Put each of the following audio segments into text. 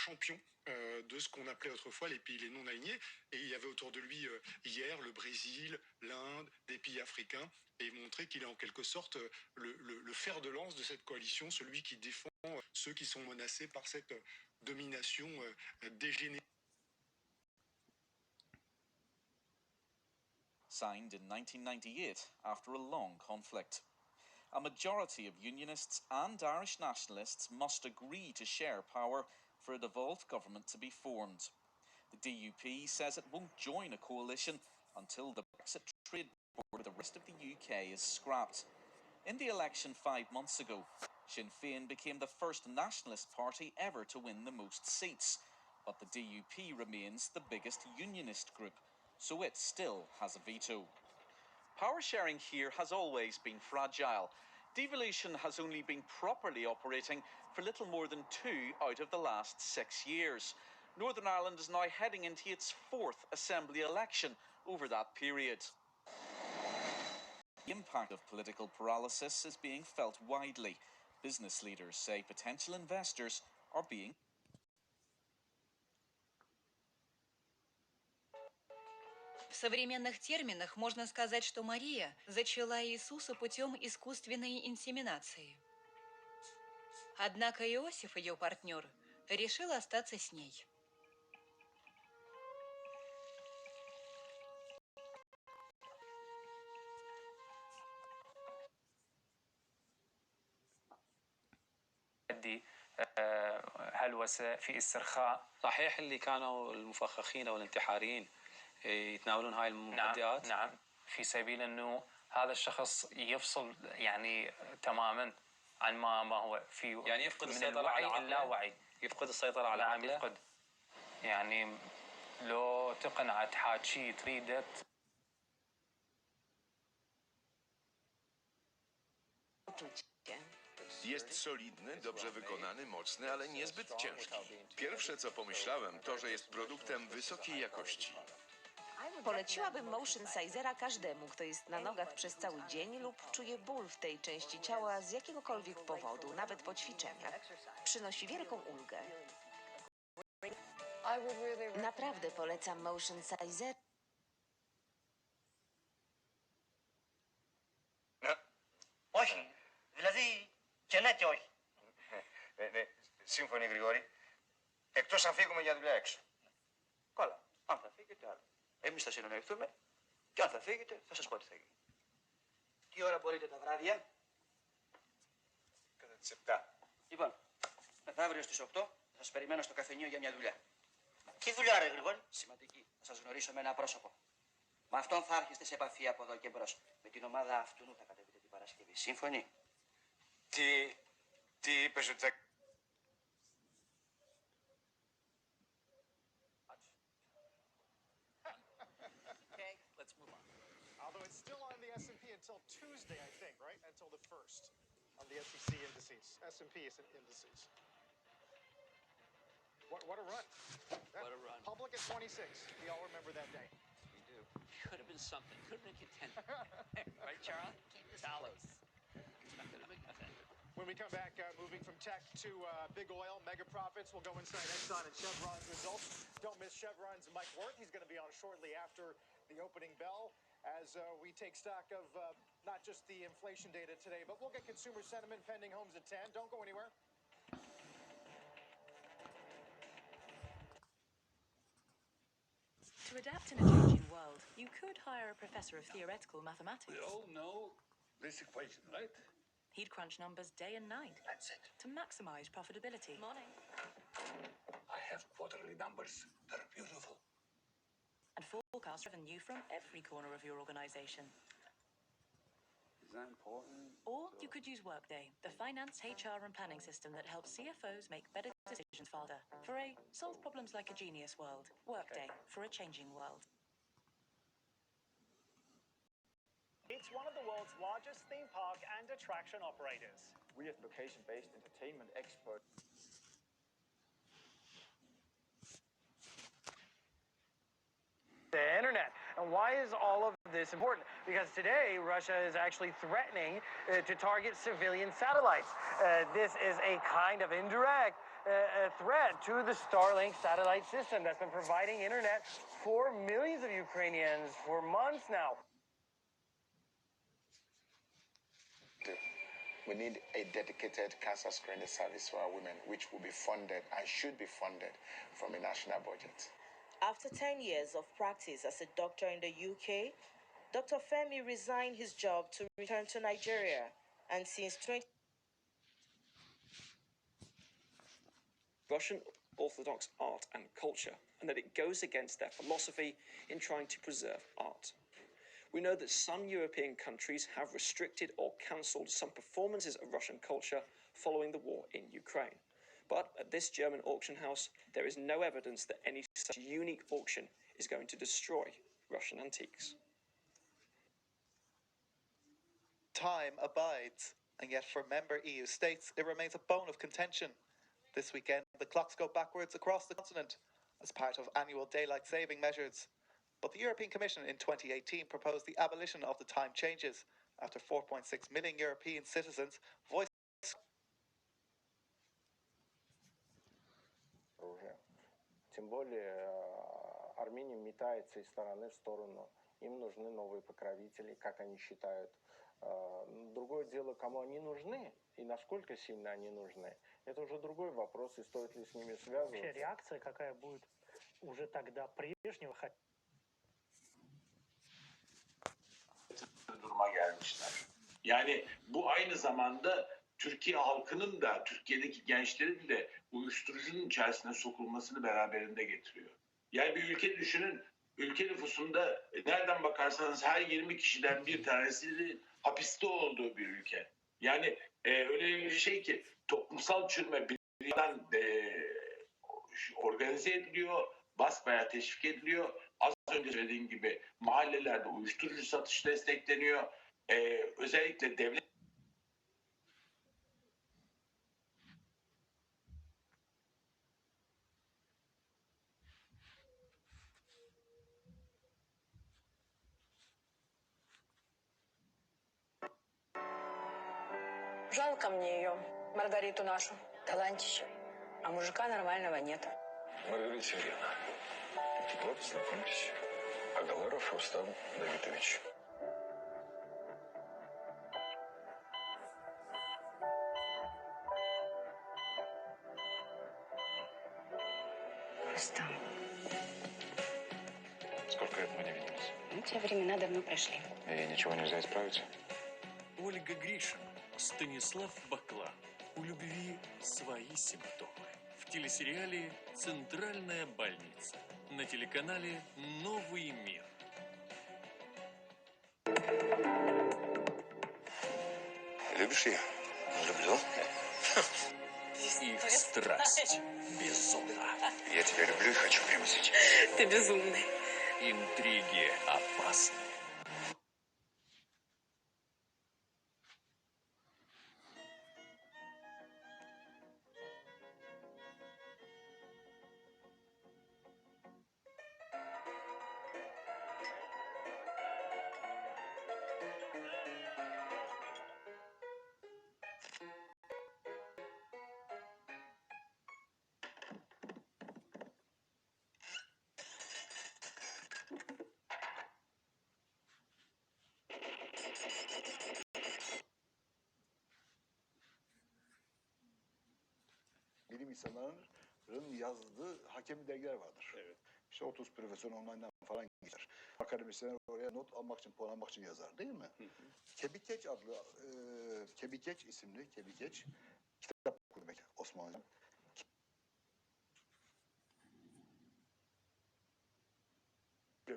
champion de ce qu'on appelait autrefois les pays les non-alignés. Et il y avait autour de lui hier le Brésil, l'Inde, des pays africains. Et il montrait qu'il est en quelque sorte le fer de lance de cette coalition, celui qui défend ceux qui sont menacés par cette domination dégénérée. Signed in 1998 after a long conflict. A majority of Unionists and Irish nationalists must agree to share power for a devolved government to be formed. The DUP says it won't join a coalition until the Brexit trade board with the rest of the UK is scrapped. In the election 5 months ago, Sinn Féin became the first nationalist party ever to win the most seats, but the DUP remains the biggest unionist group, so it still has a veto. Power sharing here has always been fragile. Devolution has only been properly operating for little more than 2 out of the last 6 years. Northern Ireland is now heading into its 4th Assembly election over that period. The impact of political paralysis is being felt widely. Business leaders say potential investors are being В современных терминах можно сказать, что Мария зачала Иисуса путем искусственной инсеминации. Однако Иосиф, ее партнер, решил остаться с ней. هلوسة في استرخاء. صحيح اللي كانوا المفخخين أو الانتحاريين يتناولون هاي المهدئات؟ نعم في سبيل أنه هذا الشخص يفصل يعني تماما عن ما هو فيه، يعني يفقد السيطرة على عقله، اللاوعي يفقد السيطرة على عقله، يفقد يعني لو تقنع تحاكي تريده Jest solidny, dobrze wykonany, mocny, ale niezbyt ciężki. Pierwsze co pomyślałem, to że jest produktem wysokiej jakości. Poleciłabym motion sizera każdemu, kto jest na nogach przez cały dzień lub czuje ból w tej części ciała z jakiegokolwiek powodu, nawet po ćwiczeniach. Przynosi wielką ulgę. Naprawdę polecam motion sizer. Όχι, δηλαδή και ναι και όχι. Ναι, σύμφωνοι Γρηγόρη. Εκτός αν φύγουμε για δουλειά έξω. Καλά, αν θα φύγετε άλλο. Εμείς θα συνεννοηθούμε και αν θα φύγετε θα σας πω τι θα γίνει. Τι ώρα μπορείτε τα βράδια? Κατά τις 7. Λοιπόν, μεθαύριο στις 8 θα σας περιμένω στο καφενείο για μια δουλειά. Τι δουλειά ρε Γρηγόρη? Σημαντική. Θα σας γνωρίσω με ένα πρόσωπο. Με αυτόν θα έρχεστε σε επαφή από εδώ και μπρος. Με την ομάδα αυτού θα κατεβείτε την Παρασκευή. Σύμφωνοι? Τι είπες ότι θα... S&P until Tuesday, I think, right? Until the 1st on the SEC indices. S&P indices. What a run. What a run. Public at 26. We all remember that day. We do. Could have been something. Could have been contender. Right, Charlie? Keep this close. When we come back, moving from tech to big oil, mega profits, we'll go inside Exxon and Chevron's results. Don't miss Chevron's Mike Wirth. He's going to be on shortly after the opening bell as we take stock of not just the inflation data today, but we'll get consumer sentiment pending homes at 10. Don't go anywhere. To adapt in a changing world, you could hire a professor of theoretical mathematics. We all know this equation, right? He'd crunch numbers day and night. That's it. To maximize profitability. Morning. I have quarterly numbers. They're beautiful. And forecast revenue from every corner of your organization. Is that important? Or you could use Workday, the finance, HR, and planning system that helps CFOs make better decisions faster. For a solve problems like a genius world. Workday, for a changing world. It's one of the world's largest theme park and attraction operators. We as location-based entertainment experts. The internet. And why is all of this important? Because today, Russia is actually threatening to target civilian satellites. This is a kind of indirect threat to the Starlink satellite system that's been providing internet for millions of Ukrainians for months now. We need a dedicated cancer screening service for our women, which will be funded and should be funded from a national budget. After 10 years of practice as a doctor in the UK, Dr. Femi resigned his job to return to Nigeria, and since 20... Russian Orthodox art and culture, and that it goes against their philosophy in trying to preserve art. We know that some European countries have restricted or cancelled some performances of Russian culture following the war in Ukraine. But at this German auction house, there is no evidence that any such unique auction is going to destroy Russian antiques. Time abides, and yet for member EU states, it remains a bone of contention. This weekend, the clocks go backwards across the continent as part of annual daylight saving measures. But the European Commission in 2018 proposed the abolition of the time changes after 4.6 million European citizens voiced. Тем более Армения метается из стороны в сторону. Им нужны новые покровители, как они считают. Другое дело, кому они нужны и насколько сильно они нужны. Это уже другой вопрос, и стоит ли с ними связываться. Вообще реакция какая будет уже тогда прежнего? Duruma gelmişler. Yani bu aynı zamanda Türkiye halkının da, Türkiye'deki gençlerin de uyuşturucunun içerisine sokulmasını beraberinde getiriyor. Yani bir ülke düşünün, ülke nüfusunda nereden bakarsanız her 20 kişiden bir tanesi hapiste olduğu bir ülke. Yani öyle bir şey ki toplumsal çürüme bir yandan organize ediliyor, basbayağı teşvik ediliyor. Az önce söylediğim gibi mahallelerde uyuşturucu satışı destekleniyor. Özellikle devlet Жалко мне ее, Маргариту нашу, талантище. А мужика нормального нет. Маргарита Сергеевна, вот знакомьтесь, Агаларов Рустам Давидович. Рустам, Сколько лет мы не виделись? те времена давно прошли. И ничего нельзя исправить? Ольга Гришина, Станислав Бакла. У любви свои симптомы. В телесериале «Центральная больница». На телеканале «Новый мир». Любишь ее? Люблю. Их страсть безумна. Я тебя люблю и хочу прямо сейчас. Ты безумный. Интриги опасны. Bilim insanlarının yazdığı hakemli dergiler vardır. Evet. İşte 30 profesör online'dan falan geçer. Akademisyenler oraya not almak için, puan almak için yazar değil mi? Kebikeç adlı, Kebikeç isimli, Kebikeç kitap kurmak Osmanlıca.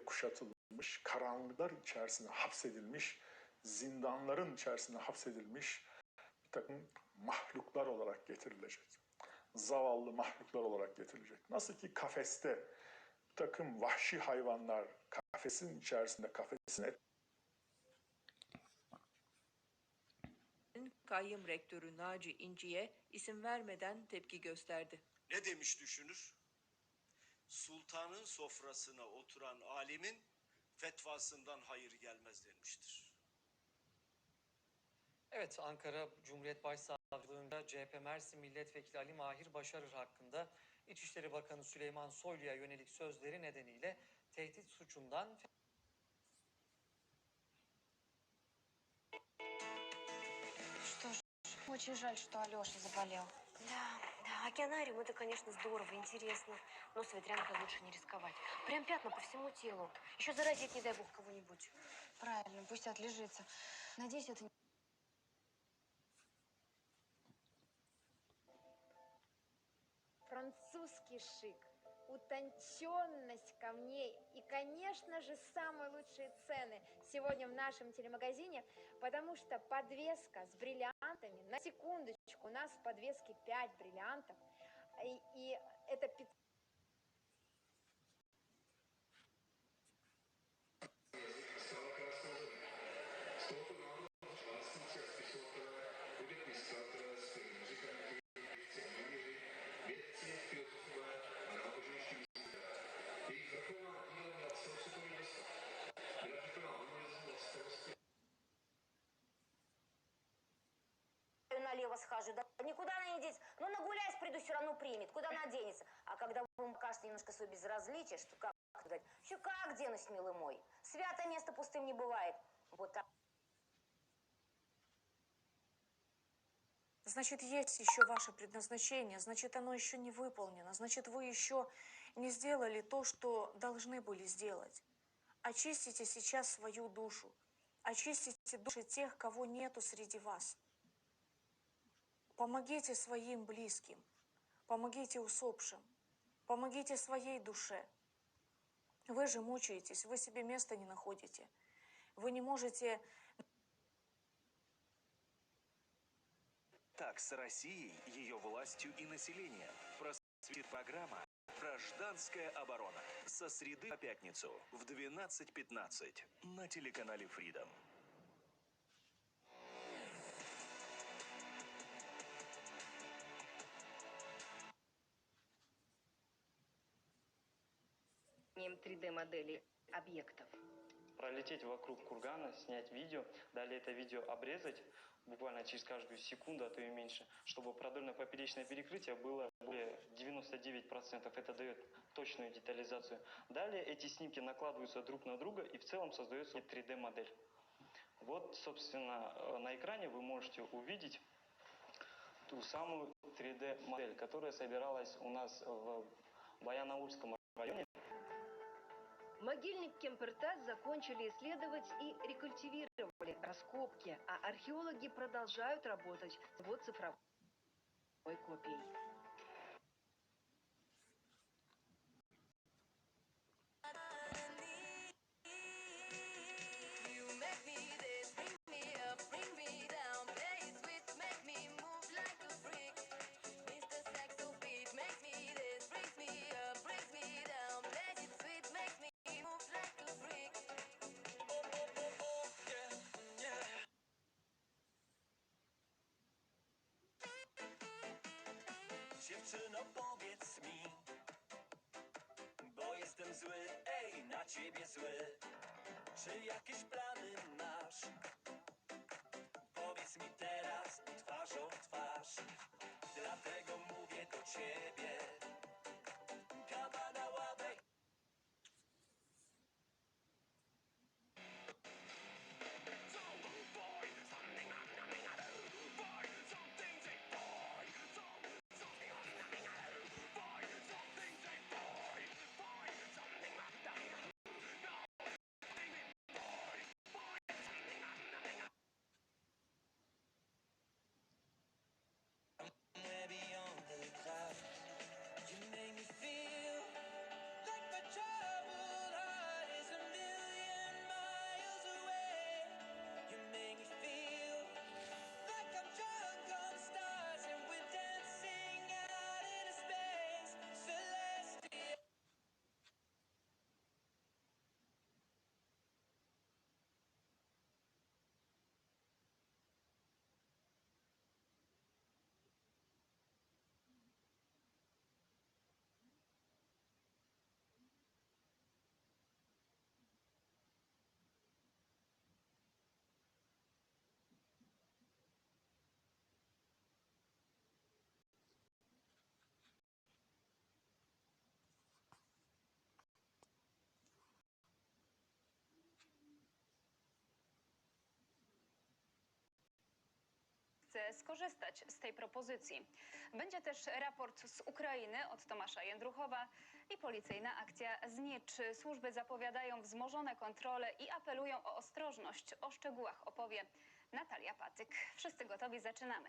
Kuşatılmış, karanlıklar içerisine hapsedilmiş, zindanların içerisine hapsedilmiş bir takım mahluklar olarak getirilecek. Zavallı mahluklar olarak getirilecek. Nasıl ki kafeste bir takım vahşi hayvanlar kafesin içerisinde, kafesin Kayyum Rektörü Naci İnci'ye isim vermeden tepki gösterdi. Ne demiş düşünür? Sultanın sofrasına oturan alimin fetvasından hayır gelmez denmiştir. Evet, Ankara Cumhuriyet Başsavcılığında CHP Mersin Milletvekili Ali Mahir Başarır hakkında İçişleri Bakanı Süleyman Soylu'ya yönelik sözleri nedeniyle tehdit suçundan Что ж, очень жаль, что Алёша заболел. Да, океанариум это, конечно, здорово, интересно, но с ветрянкой лучше не рисковать. Прям пятна по всему телу. Еще заразить, не дай бог, кого-нибудь. Правильно, пусть отлежится. Надеюсь, это не... Французский шик, утонченность камней и, конечно же, самые лучшие цены сегодня в нашем телемагазине, потому что подвеска с бриллиантами, на секундочку, у нас в подвеске 5 бриллиантов, и это 500. Налево схожу, да никуда она не денется. Ну, нагуляюсь, приду, все равно примет. Куда она денется? А когда вам покажется немножко свое безразличие, что как сказать, еще как денусь, милый мой. Святое место пустым не бывает. Вот так. Значит, есть еще ваше предназначение, значит, оно еще не выполнено, значит, вы еще не сделали то, что должны были сделать. Очистите сейчас свою душу, очистите души тех, кого нету среди вас. Помогите своим близким, помогите усопшим, помогите своей душе. Вы же мучаетесь, вы себе места не находите. Вы не можете... Так, с Россией, ее властью и населением просветит программа «Гражданская оборона» со среды по пятницу в 12:15 на телеканале Freedom. Созданием 3D-моделей объектов. Пролететь вокруг кургана, снять видео, далее это видео обрезать буквально через каждую секунду, а то и меньше, чтобы продольно-поперечное перекрытие было более 99%. Это дает точную детализацию. Далее эти снимки накладываются друг на друга и в целом создается 3D-модель. Вот, собственно, на экране вы можете увидеть ту самую 3D-модель, которая собиралась у нас в Баянаульском районе. Могильник Кемпертас закончили исследовать и рекультивировали раскопки, а археологи продолжают работать с его цифровой копией. Dziewczyno, powiedz mi, bo jestem zły, ej, na ciebie zły. Czy jakieś plany masz? Powiedz mi teraz twarzą w twarz, dlatego mówię do ciebie. Kawa na ławę. chce skorzystać z tej propozycji. Będzie też raport z Ukrainy od Tomasza Jędruchowa i policyjna akcja Znicz. Służby zapowiadają wzmożone kontrole i apelują o ostrożność. O szczegółach opowie Natalia Patyk. Wszyscy gotowi, zaczynamy.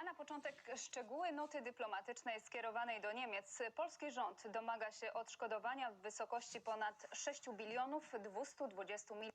A na początek szczegóły noty dyplomatycznej skierowanej do Niemiec. Polski rząd domaga się odszkodowania w wysokości ponad 6 bilionów 220 milionów.